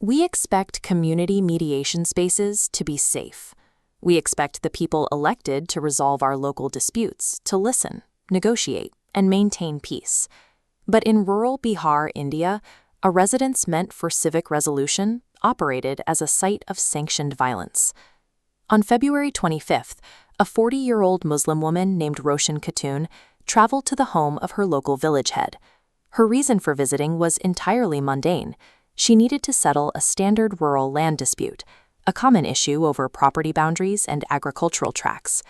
We expect community mediation spaces to be safe. We expect the people elected to resolve our local disputes to listen, negotiate, and maintain peace. But in rural Bihar, India, a residence meant for civic resolution operated as a site of sanctioned violence. On February 25th, a 40-year-old Muslim woman named Roshan Khatun traveled to the home of her local village head. Her reason for visiting was entirely mundane. She needed to settle a standard rural land dispute, a common issue over property boundaries and agricultural tracts.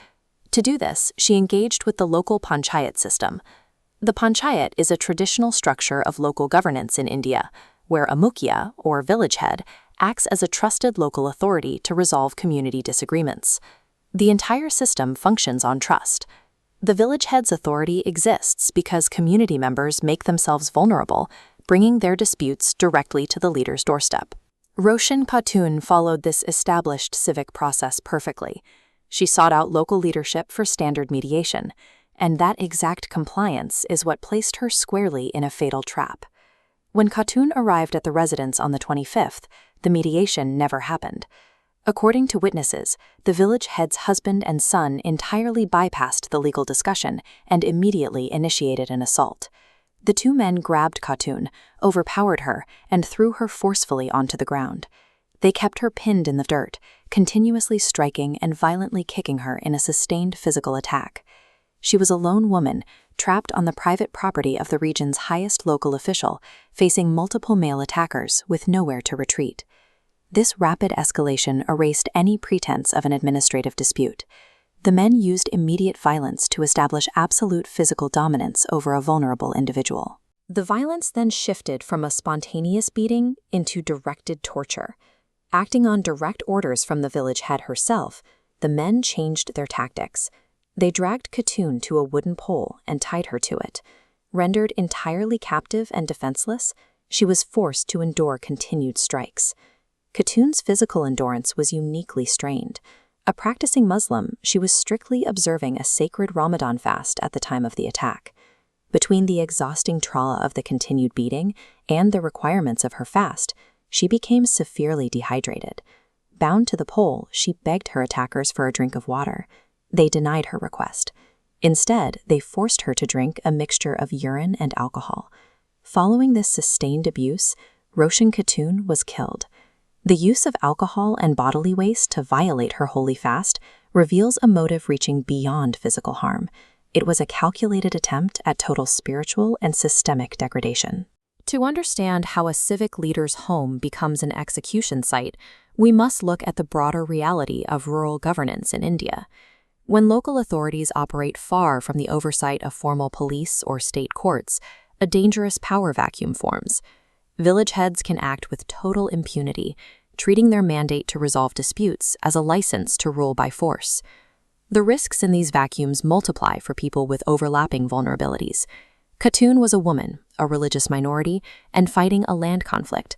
To do this, she engaged with the local panchayat system. The panchayat is a traditional structure of local governance in India, where a mukhya, or village head, acts as a trusted local authority to resolve community disagreements. The entire system functions on trust. The village head's authority exists because community members make themselves vulnerable, bringing their disputes directly to the leader's doorstep. Roshan Khatun followed this established civic process perfectly. She sought out local leadership for standard mediation, and that exact compliance is what placed her squarely in a fatal trap. When Khatun arrived at the residence on the 25th, the mediation never happened. According to witnesses, the village head's husband and son entirely bypassed the legal discussion and immediately initiated an assault. The two men grabbed Khatun, overpowered her, and threw her forcefully onto the ground. They kept her pinned in the dirt, continuously striking and violently kicking her in a sustained physical attack. She was a lone woman, trapped on the private property of the region's highest local official, facing multiple male attackers with nowhere to retreat. This rapid escalation erased any pretense of an administrative dispute. The men used immediate violence to establish absolute physical dominance over a vulnerable individual. The violence then shifted from a spontaneous beating into directed torture. Acting on direct orders from the village head herself, the men changed their tactics. They dragged Khatun to a wooden pole and tied her to it. Rendered entirely captive and defenseless, she was forced to endure continued strikes. Khatun's physical endurance was uniquely strained. A practicing Muslim, she was strictly observing a sacred Ramadan fast at the time of the attack. Between the exhausting trauma of the continued beating and the requirements of her fast, she became severely dehydrated. Bound to the pole, she begged her attackers for a drink of water. They denied her request. Instead, they forced her to drink a mixture of urine and alcohol. Following this sustained abuse, Roshan Khatun was killed. The use of alcohol and bodily waste to violate her holy fast reveals a motive reaching beyond physical harm. It was a calculated attempt at total spiritual and systemic degradation. To understand how a civic leader's home becomes an execution site, we must look at the broader reality of rural governance in India. When local authorities operate far from the oversight of formal police or state courts, a dangerous power vacuum forms. Village heads can act with total impunity, treating their mandate to resolve disputes as a license to rule by force. The risks in these vacuums multiply for people with overlapping vulnerabilities. Khatun was a woman, a religious minority, and fighting a land conflict.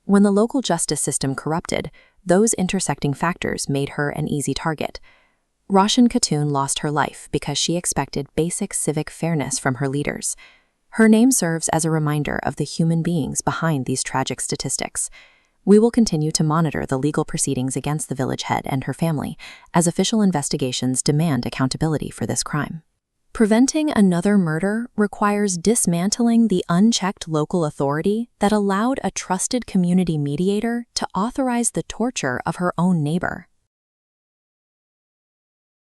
When the local justice system corrupted, those intersecting factors made her an easy target. Roshan Khatun lost her life because she expected basic civic fairness from her leaders. Her name serves as a reminder of the human beings behind these tragic statistics. We will continue to monitor the legal proceedings against the village head and her family, as official investigations demand accountability for this crime. Preventing another murder requires dismantling the unchecked local authority that allowed a trusted community mediator to authorize the torture of her own neighbor.